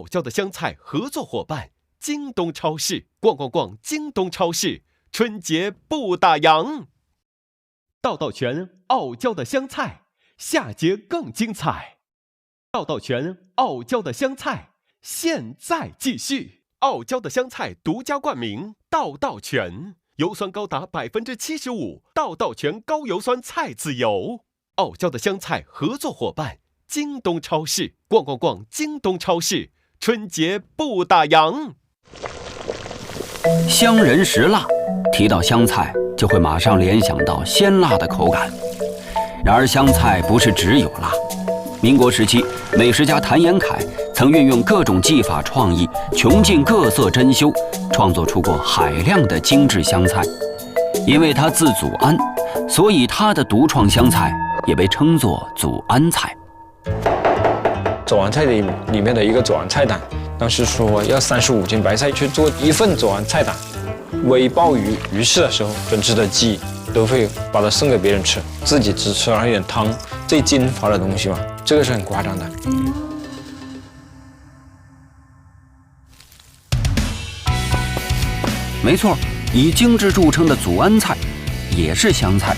椒的香菜合作伙伴京东超市，逛逛逛京东超市，春节不打烊。道道全傲娇的香菜，下节更精彩。道道全傲娇的香菜，现在继续。傲娇的香菜独家冠名道道全，油酸高达75%，道道全高油酸菜籽油。傲娇的香菜合作伙伴京东超市，逛逛逛京东超市，春节不打烊。香人食辣，提到香菜就会马上联想到鲜辣的口感。然而香菜不是只有辣。民国时期，美食家谭延闿曾运用各种技法创意，穷尽各色珍馐，创作出过海量的精致香菜。因为他字祖安，所以他的独创香菜也被称作祖安菜。左安菜里面的一个左安菜单，当时说要35斤白菜去做一份左安菜单，微鲍鱼鱼市的时候，整只的鸡都会把它送给别人吃，自己只吃了一点汤，最精华的东西嘛，这个是很夸张的。没错，以精致著称的祖安菜也是湘菜。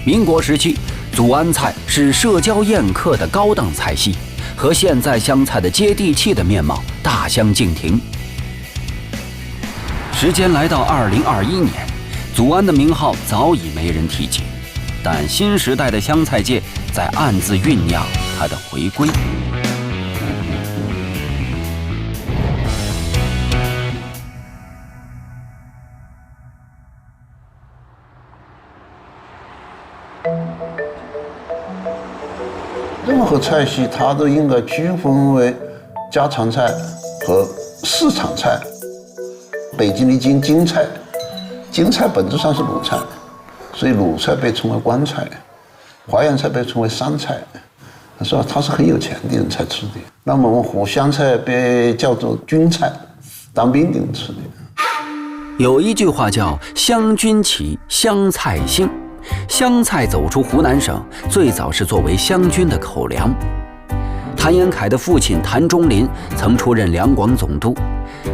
民国时期，祖安菜是社交宴客的高档菜系，和现在湘菜的接地气的面貌大相径庭。时间来到2021年，祖安的名号早已没人提及，但新时代的湘菜界在暗自酝酿它的回归。任何菜系它都应该区分为家常菜和市场菜。北京的京菜，京菜本质上是鲁菜，所以鲁菜被称为官菜，淮扬菜被称为湘菜，是吧？它是很有钱的人才吃的。那么我们湖湘菜被叫做军菜，当兵的人吃的。有一句话叫“湘军起，湘菜兴”。湘菜走出湖南省，最早是作为湘军的口粮。谭延闿的父亲谭中林曾出任两广总督，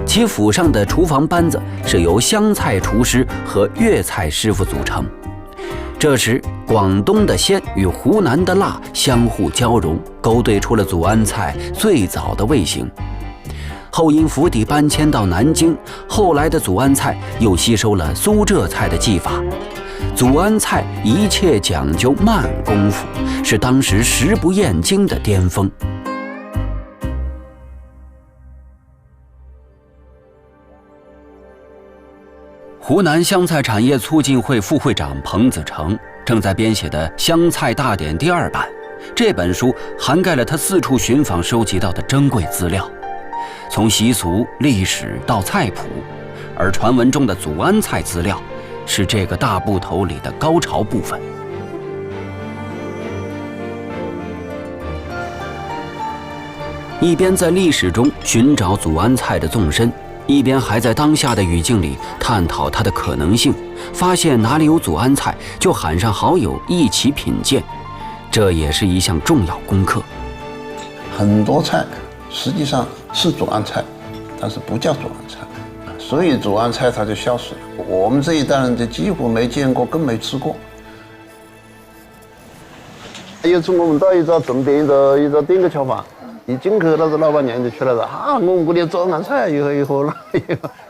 其府上的厨房班子是由湘菜厨师和粤菜师傅组成。这时，广东的鲜与湖南的辣相互交融，勾兑出了祖安菜最早的味型。后因府邸搬迁到南京，后来的祖安菜又吸收了苏浙菜的技法。祖安菜一切讲究慢功夫，是当时食不厌精的巅峰。湖南湘菜产业促进会副会长彭子成正在编写的《湘菜大典》第2版，这本书涵盖了他四处寻访收集到的珍贵资料，从习俗、历史到菜谱，而传闻中的祖安菜资料是这个大部头里的高潮部分。一边在历史中寻找祖安菜的纵深，一边还在当下的语境里探讨它的可能性，发现哪里有祖安菜就喊上好友一起品鉴，这也是一项重要功课。很多菜实际上是祖安菜，但是不叫祖安菜，所以祖安菜它就消失了。我们这一代人就几乎没见过，更没吃过。有次我们到一个镇边一个店去吃饭，一进去那个老板娘就出来了，我的祖安菜以后了，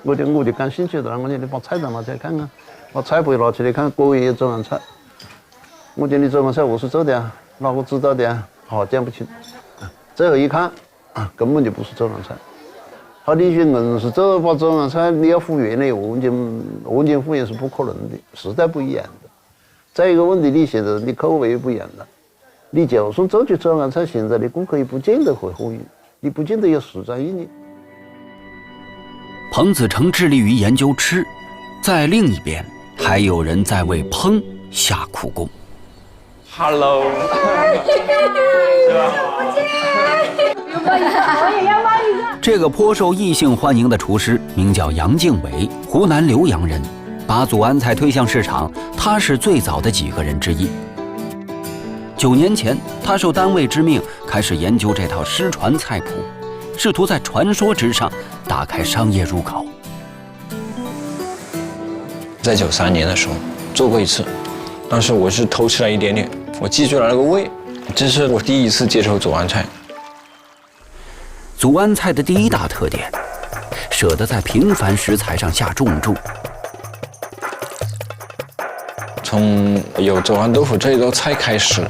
我就感兴趣了，我说你把菜单拿起来看看，把菜谱拿起来看，果然有祖安菜。我说你祖安菜我是做的啊，哪个知道的啊？好，讲不清。最后一看，根本就不是祖安菜。好，你去硬是把祖安菜你要复原呢，完全复原是不可能的，时代不一样的。再一个问题，你现在你口味不一样了，你就算做起祖安菜，现在的顾客也不见得会欢迎，你不见得有实战意义。彭子成致力于研究吃，在另一边还有人在为烹下苦功。Hello， 是吧？我也要帮一个。这个颇受异性欢迎的厨师名叫杨敬伟，湖南浏阳人，把祖安菜推向市场，他是最早的几个人之一。9年前，他受单位之命开始研究这套失传菜谱。试图在传说之上打开商业入口。在93年的时候做过一次，当时我是偷吃了一点点，我记住了那个味。这是我第一次接触祖安菜。祖安菜的第一大特点，舍得在平凡食材上下重注。从有祖安豆腐这一道菜开始，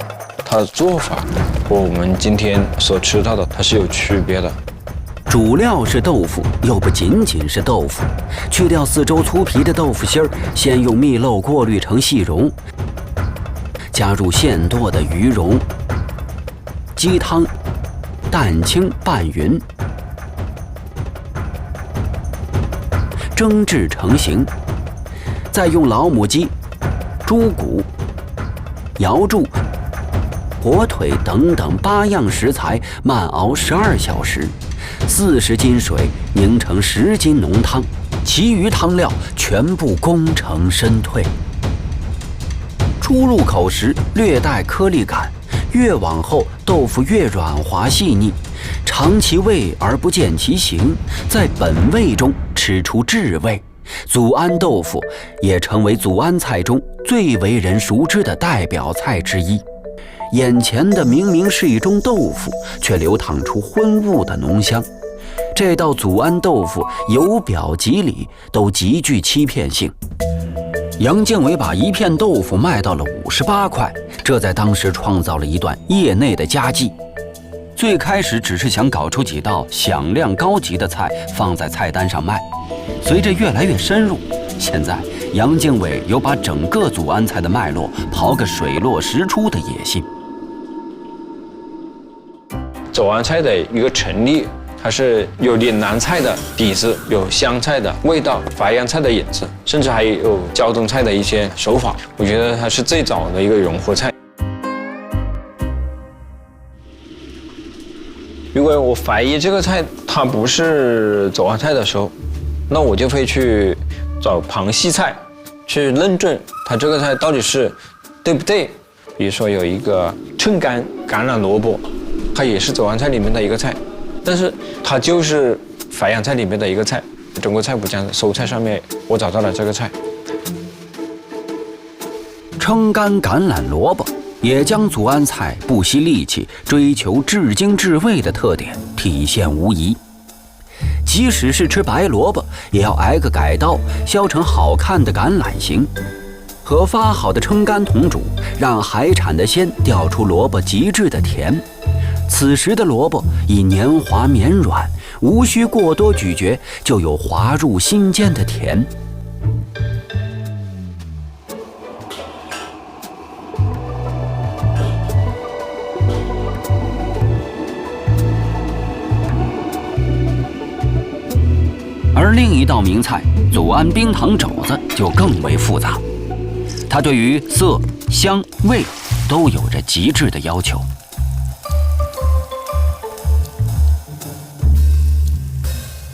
它的做法和我们今天所吃到的它是有区别的。主料是豆腐，又不仅仅是豆腐。去掉四周粗皮的豆腐芯儿，先用蜜漏过滤成细蓉，加入现剁的鱼蓉、鸡汤、蛋清拌匀，蒸制成型。再用老母鸡、猪骨、瑶柱、火腿等等8样食材慢熬12小时，40斤水凝成10斤浓汤，其余汤料全部功成身退。初入口时略带颗粒感，越往后豆腐越软滑细腻，尝其味而不见其形，在本味中吃出质味。祖安豆腐也成为祖安菜中最为人熟知的代表菜之一。眼前的明明是一盅豆腐，却流淌出荤物的浓香。这道祖安豆腐由表及里都极具欺骗性。杨建伟把一片豆腐卖到了58块，这在当时创造了一段业内的佳绩。最开始只是想搞出几道响亮高级的菜放在菜单上卖，随着越来越深入，现在杨建伟有把整个祖安菜的脉络刨个水落石出的野心。祖安菜的一个成立，它是有岭南菜的底子，有湘菜的味道，淮扬菜的影子，甚至还有胶东菜的一些手法。我觉得它是最早的一个融合菜。如果我怀疑这个菜它不是祖安菜的时候，那我就会去找旁系菜去论证它这个菜到底是对不对。比如说有一个春干橄榄萝卜，它也是祖安菜里面的一个菜，但是它就是淮扬菜里面的一个菜。中国菜谱讲蔬菜上面我找到了这个菜。撑干橄榄萝卜也将祖安菜不惜力气追求至精至味的特点体现无疑。即使是吃白萝卜，也要挨个改刀，削成好看的橄榄形。和发好的撑干同煮，让海产的鲜调出萝卜极致的甜。此时的萝卜已黏滑绵软，无需过多咀嚼，就有滑入心间的甜。而另一道名菜祖安冰糖肘子就更为复杂，它对于色、香、味都有着极致的要求。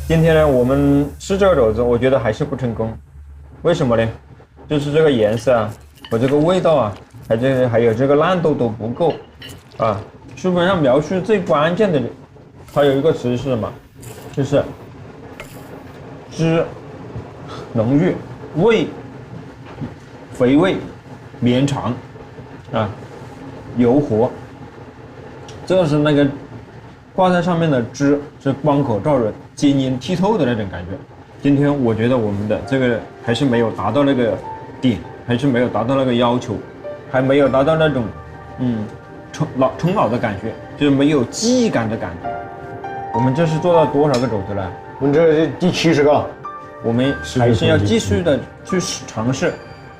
今天呢，我们吃这个肘子，我觉得还是不成功。为什么呢？就是这个颜色啊，和这个味道啊，还有这个烂度都不够啊。书本上描述最关键的，它有一个词是什么？就是汁浓郁，味肥味绵长啊，油活。这个是那个挂在上面的汁是光口照人，晶莹剔透的那种感觉。今天我觉得我们的这个还是没有达到那个点，还是没有达到那个要求，还没有达到那种冲老的感觉，就是没有记忆感的感觉。我们这是做到多少个肘子了？我们这是第70个。我们还是要继续的去尝试，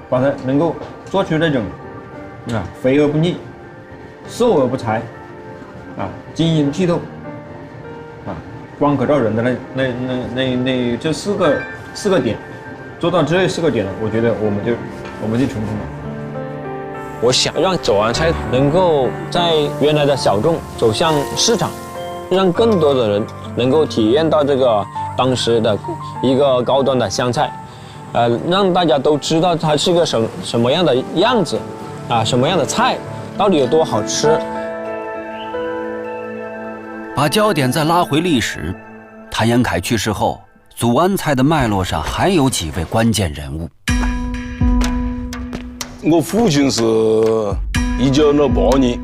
把它能够做出那种肥而不腻，瘦而不柴，晶莹剔透，光可照人的那这四个点，做到这4个点了，我觉得我们就成功了。我想让祖安菜能够在原来的小众走向市场，让更多的人能够体验到这个当时的一个高端的湘菜，让大家都知道它是个什么样的样子，什么样的菜，到底有多好吃。把焦点再拉回历史，谭延闿去世后，祖安菜的脉络上还有几位关键人物。我父亲是1968年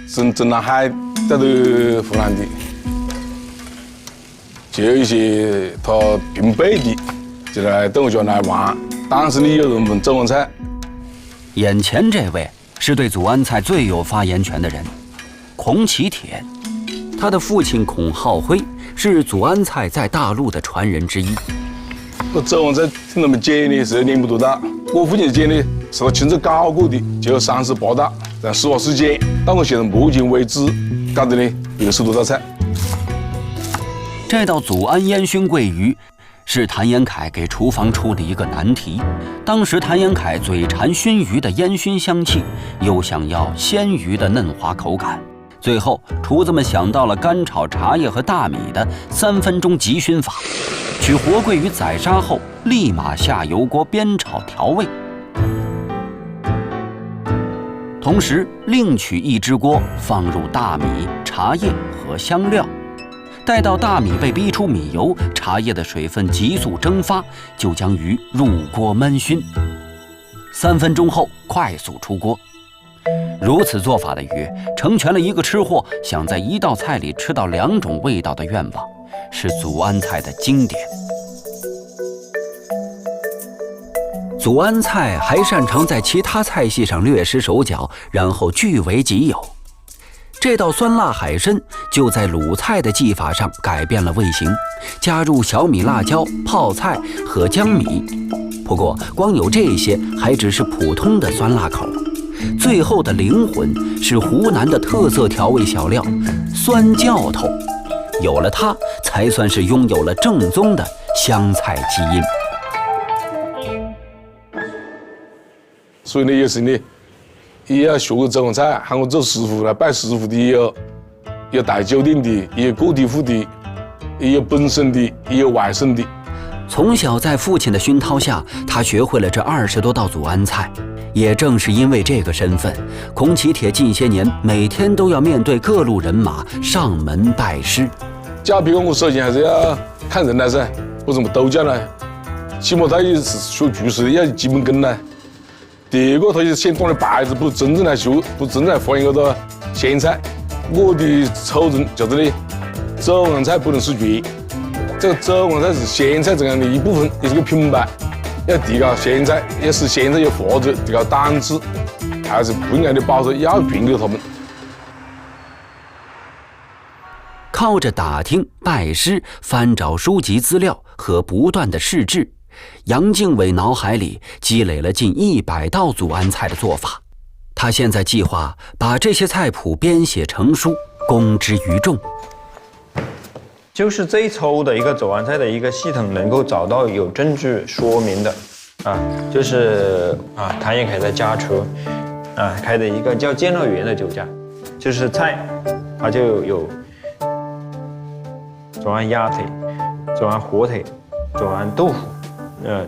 从中南海带到湖南的，就有一些他平辈的就来到我家来玩。当时呢，有人问祖安菜。眼前这位是对祖安菜最有发言权的人，孔启帖。他的父亲孔浩辉是祖安菜在大陆的传人之一。我祖安菜听他们讲的是2不多大，我父亲讲的是他亲自搞过的，就有38道。但实话实讲，到我现在目前为止搞的呢60多道菜。这道祖安烟熏桂鱼是谭延闿给厨房出的一个难题。当时谭延闿嘴馋熏鱼的烟熏香气，又想要鲜鱼的嫩滑口感，最后厨子们想到了干炒茶叶和大米的3分钟急熏法，取活桂鱼宰杀后立马下油锅煸炒调味，同时另取一只锅放入大米、茶叶和香料，待到大米被逼出米油，茶叶的水分急速蒸发，就将鱼入锅焖熏，3分钟后快速出锅。如此做法的鱼，成全了一个吃货想在一道菜里吃到2种味道的愿望，是祖安菜的经典。祖安菜还擅长在其他菜系上略施手脚，然后据为己有。这道酸辣海参就在鲁菜的技法上改变了味型，加入小米辣椒、泡菜和姜米。不过光有这些还只是普通的酸辣口，最后的灵魂是湖南的特色调味小料酸教头，有了它才算是拥有了正宗的湘菜基因。所以呢，有时呢也要学个祖安菜，喊我做师傅来拜师傅的也有带酒店的，也有个体户的，也有本省的，也有外省的。从小在父亲的熏陶下，他学会了这20多道祖安菜。也正是因为这个身份，孔启帖近些年每天都要面对各路人马上门拜师。假比我首先还是要看人来噻，我怎么都叫呢？起码他也是学厨师的，要有基本功呢。第二个，他就是先端的牌子，不真正来学，不真正来发扬那个湘菜。我的初衷就是呢，祖安菜不能失传，这个祖安菜是湘菜这样的一部分，也是个品牌。要提高湘菜，要使湘菜有发展，提高档次，还是不应该的保守，要传给他们。靠着打听、拜师、翻找书籍资料和不断的试制，杨敬伟脑海里积累了近100道祖安菜的做法。他现在计划把这些菜谱编写成书，公之于众。就是最初的一个祖安菜的一个系统，能够找到有证据说明的，就是谭延闿的家厨，开的一个叫建乐园的酒家，就是菜，它就有祖安鸭腿、祖安火腿、祖安豆腐，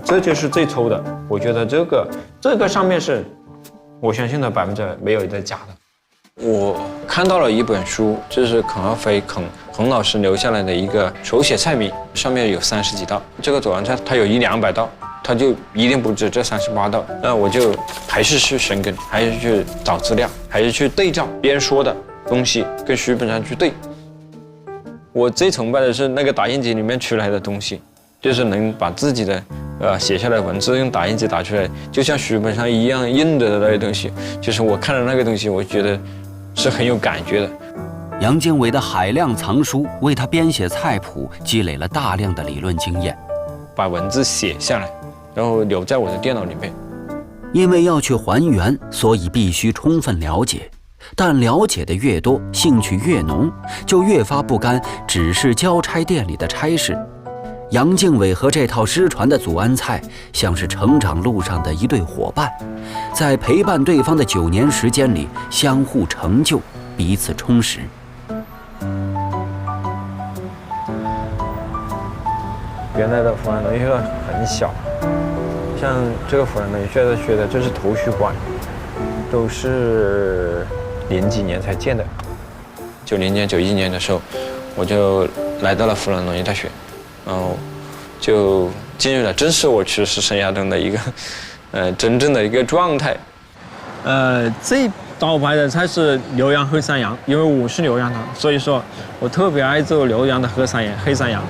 这就是最初的。我觉得这个上面是，我相信的100%没有的假的。我看到了一本书，这是孔浩辉孔老师留下来的一个手写菜名，上面有30几道。这个祖安菜它有100-200道，它就一定不止这38道。那我就还是去深耕，还是去找资料，还是去对照别人说的东西跟书本上去对。我最崇拜的是那个打印机里面出来的东西，就是能把自己的写下来文字用打印机打出来，就像书本上一样印的那些东西。就是我看了那个东西，我觉得是很有感觉的。杨敬伟的海量藏书为他编写菜谱积累了大量的理论经验，把文字写下来，然后留在我的电脑里面。因为要去还原，所以必须充分了解。但了解的越多，兴趣越浓，就越发不甘只是交差店里的差事。杨敬伟和这套失传的祖安菜像是成长路上的一对伙伴，在陪伴对方的9年时间里相互成就，彼此充实。原来的湖南农学院很小，像这个湖南农学院学的这是图书馆，都是00几年才建的。90年、91年的时候，我就来到了湖南农业大学，然后就进入了正式我厨师生涯中的一个真正的一个状态。这道牌的菜是浏阳黑山羊，因为我是浏阳的，所以说我特别爱做浏阳的黑山羊。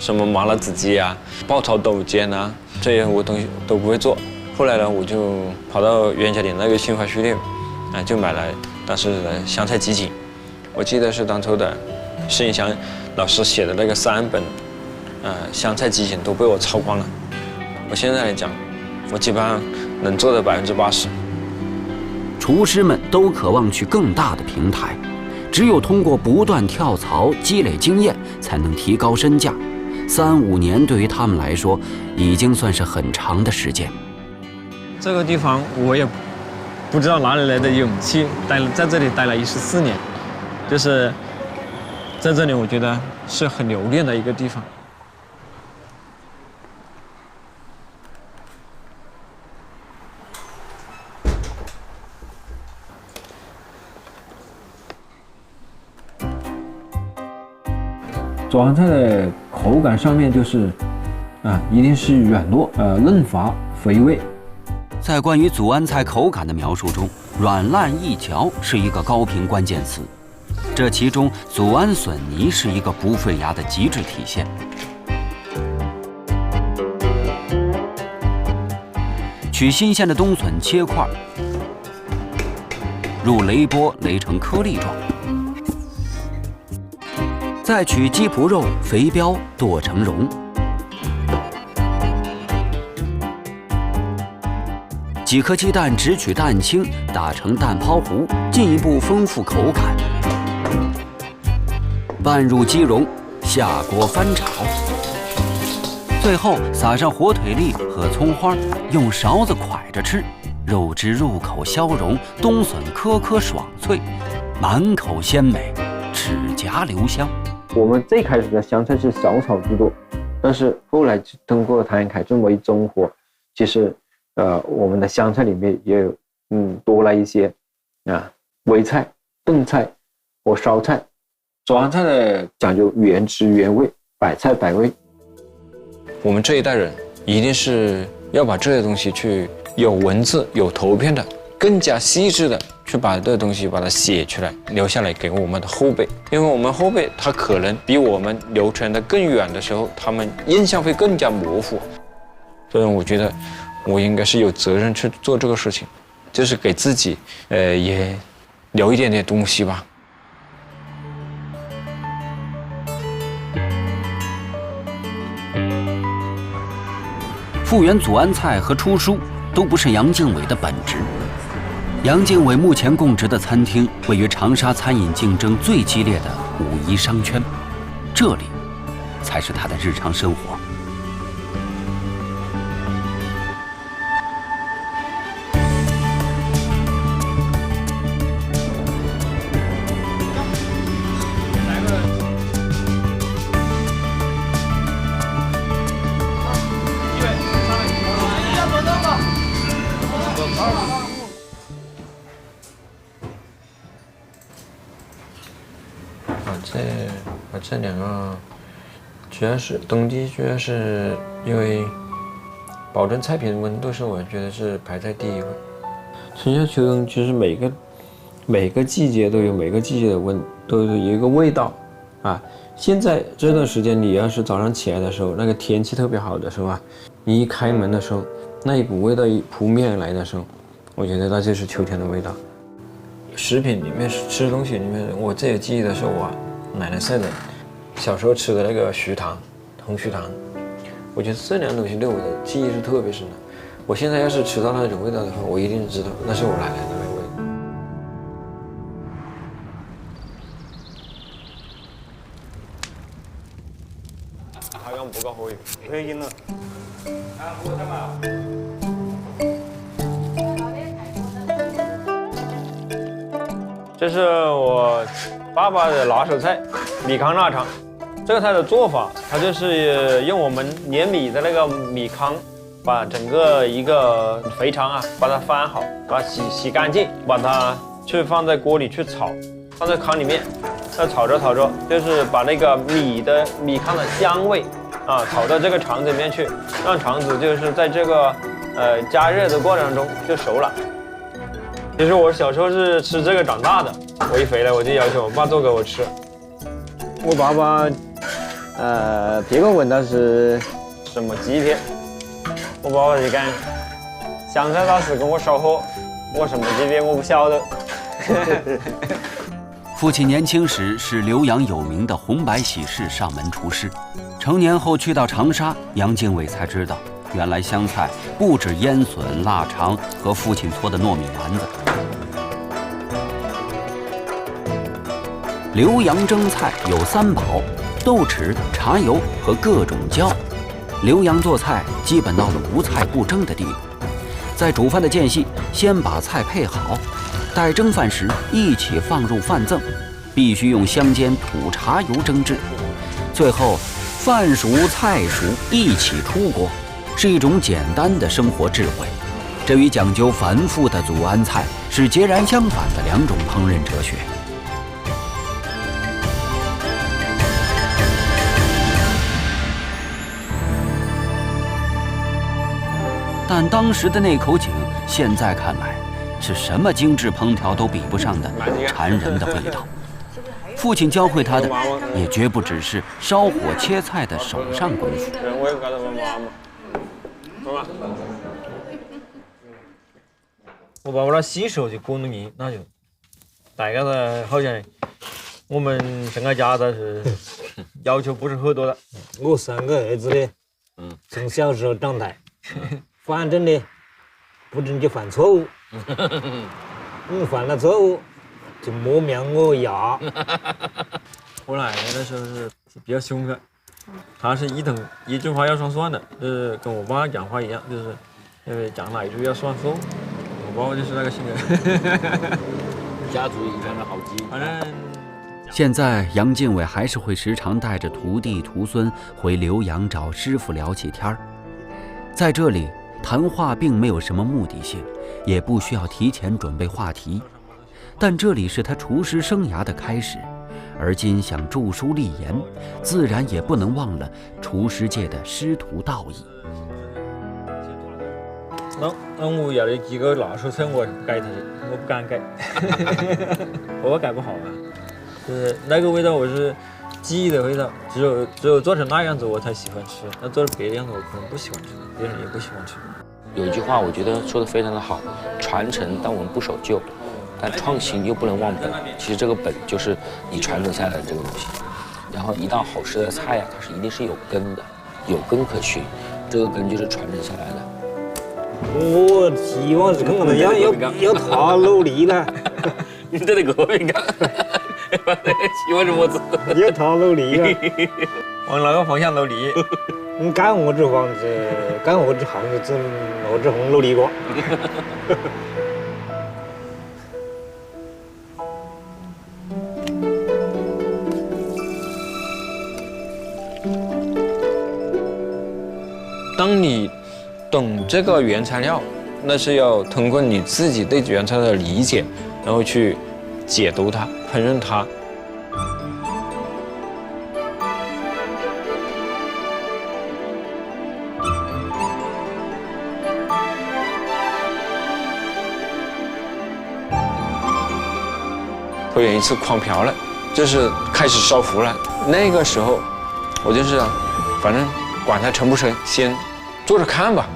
什么麻辣子鸡啊、爆炒豆尖啊，这些我东西都不会做。后来呢，我就跑到袁家店那个新华书店，就买了当时的湘菜集锦。我记得是当初的施应祥老师写的那个3本，湘菜集锦都被我抄光了。我现在来讲，我基本上能做到80%。厨师们都渴望去更大的平台，只有通过不断跳槽积累经验，才能提高身价。3、5年对于他们来说，已经算是很长的时间。这个地方我也不知道哪里来的勇气，在这里待了14年，就是在这里，我觉得是很留恋的一个地方。左岸菜的口感上面就是一定是软糯、嫩滑、肥味。在关于祖安菜口感的描述中，软烂易嚼是一个高频关键词。这其中，祖安笋泥是一个不费牙的极致体现。取新鲜的冬笋切块，入擂钵擂成颗粒状，再取鸡脯肉、肥膘剁成蓉，几颗鸡蛋只取蛋清打成蛋泡糊，进一步丰富口感。拌入鸡蓉，下锅翻炒，最后撒上火腿粒和葱花，用勺子蒯着吃，肉汁入口消融，冬笋颗颗爽脆，满口鲜美，齿颊留香。我们最开始的湘菜是小炒居多，但是后来通过谭延闿这么一综合，其实我们的湘菜里面也有多了一些煨菜、炖菜和烧菜。左岸菜的讲究原汁原味，百菜百味。我们这一代人一定是要把这些东西去有文字、有图片的，更加细致的去把这东西把它写出来，留下来给我们的后辈。因为我们后辈他可能比我们流传的更远的时候，他们印象会更加模糊。所以我觉得我应该是有责任去做这个事情，就是给自己也留一点点东西吧。复原祖安菜和出书都不是杨敬伟的本职。杨敬伟目前供职的餐厅位于长沙餐饮竞争最激烈的5·1商圈，这里才是他的日常生活。这两个主要是冬季，主要是因为保证菜品温度是我觉得是排在第一位。春夏秋冬其实每个季节都有每个季节的都有一个味道现在这段时间你要是早上起来的时候，那个天气特别好的时候你一开门的时候，那一股味道一扑面来的时候，我觉得那就是秋天的味道。食品里面吃的东西里面，我最有记忆的是我奶奶晒的小时候吃的那个红曲糖，我觉得这两种东西对我的记忆是特别深的。我现在要是吃到那种味道的话，我一定知道那是我奶奶的那个味道。还敢不搞火油？可以了。这是我爸爸的拿手菜，米糠腊肠。这个菜的做法，它就是用我们碾米的那个米糠，把整个一个肥肠把它翻好，把它洗干净，把它去放在锅里去炒。放在糠里面，再炒着，就是把那个米糠的香味啊炒到这个肠子里面去，让肠子就是在这个加热的过程中就熟了。其实我小时候是吃这个长大的，我一回来我就要求我爸做给我吃。我爸爸别个问他是什么鸡片，我爸爸就讲香菜大师跟我烧火，我什么鸡片我不晓得。父亲年轻时是浏阳有名的红白喜事上门厨师，成年后去到长沙，杨敬伟才知道，原来湘菜不止腌笋、腊肠和父亲搓的糯米丸子。浏阳蒸菜有3宝：豆豉、茶油和各种椒。浏阳做菜基本到了无菜不蒸的地步。在煮饭的间隙，先把菜配好，待蒸饭时一起放入饭赠，必须用香煎土茶油蒸制。最后，饭熟菜熟一起出锅，是一种简单的生活智慧。这与讲究繁复的祖安菜是截然相反的2种烹饪哲学。但当时的那口井，现在看来是什么精致烹调都比不上的馋人的味道。父亲教会他的，也绝不只是烧火切菜的手上功夫。我把那洗手就滚了你，那就大概的好像我们郑家家的是要求不是很多的。我3个儿子的，从小时候长大。反正呢，不准就犯错误。犯了错误就磨灭我牙。我奶奶那时候是比较凶的，她是一句话要算算的，就是跟我爸讲话一样，就是讲哪一句要算数。我爸就是那个性格。家族遗传的好基因。反正现在杨敬伟还是会时常带着徒弟徒孙回浏阳找师傅聊起天儿，在这里。谈话并没有什么目的性，也不需要提前准备话题，但这里是他厨师生涯的开始，而今想著书立言，自然也不能忘了厨师界的师徒道义。那我要的几个拿手菜我是不改它的，我不敢改。我改不好啊，就是那个味道我是记忆的味道，只有做成那样子我才喜欢吃，那做成别的样子我可能不喜欢吃，别人也不喜欢吃。有一句话我觉得说得非常的好，传承但我们不守旧，但创新又不能忘本。其实这个本就是你传承下来的这个东西。然后一道好吃的菜啊，它是一定是有根的，有根可循，这个根就是传承下来的。我希望是看我们要他努力了。你这里个饼干，希望是么子？要他努力了。往哪个方向努力？干我这房子，干我这行子，我这红努力过。当你懂这个原材料，那是要通过你自己对原材料的理解，然后去解读它、烹饪它。会有一次狂瓢了，就是开始烧糊了。那个时候，我就是，反正管它成不成，先做着看吧，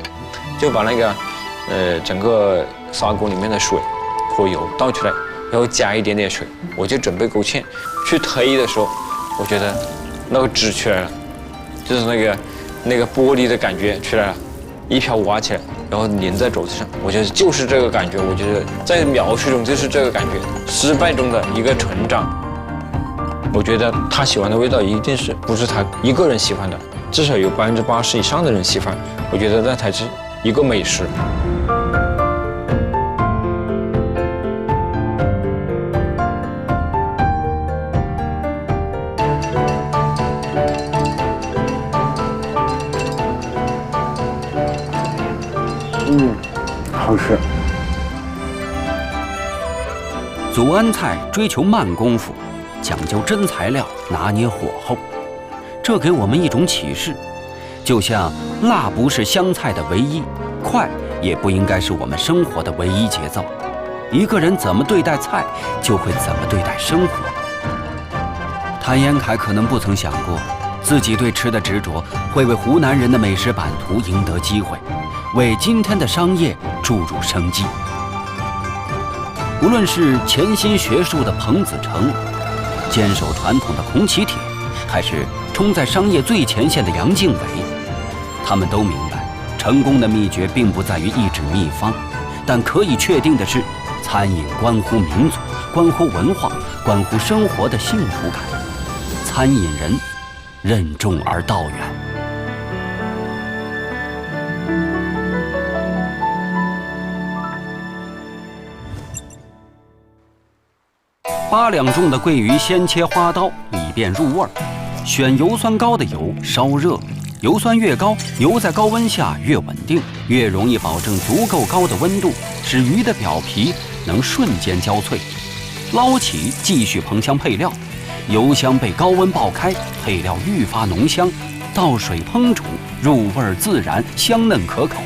就把那个，整个砂锅里面的水和油倒出来，然后加一点点水，我就准备勾芡。去推的时候，我觉得那个汁出来了，就是那个玻璃的感觉出来了，一瓢挖起来，然后粘在肘子上。我觉得就是这个感觉，我觉得在描述中就是这个感觉，失败中的一个成长。我觉得他喜欢的味道一定是不是他一个人喜欢的，至少有80%以上的人喜欢。我觉得那才是一个美食。好吃。祖安菜追求慢功夫，讲究真材料，拿捏火候，这给我们一种启示：就像辣不是湘菜的唯一，快也不应该是我们生活的唯一节奏。一个人怎么对待菜，就会怎么对待生活。谭延闿可能不曾想过，自己对吃的执着会为湖南人的美食版图赢得机会，为今天的商业注入生机。无论是潜心学术的彭子成，坚守传统的孔启铁，还是冲在商业最前线的杨敬伟，他们都明白，成功的秘诀并不在于一纸秘方，但可以确定的是，餐饮关乎民族，关乎文化，关乎生活的幸福感。餐饮人任重而道远。8两重的桂鱼先切花刀，以便入味儿。选油酸高的油，烧热。油酸越高，油在高温下越稳定，越容易保证足够高的温度，使鱼的表皮能瞬间焦脆。捞起，继续烹香配料。油箱被高温爆开，配料愈发浓香，倒水烹煮，入味自然，香嫩可口。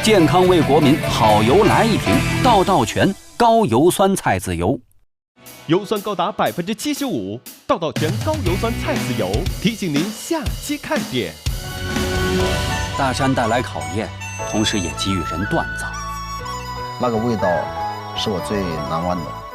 健康为国民，好油来一瓶，道全高油酸菜籽油。油酸高达75%，道全高油酸菜籽油提醒您下期看点。大山带来考验，同时也给予人锻造。那个味道是我最难忘的。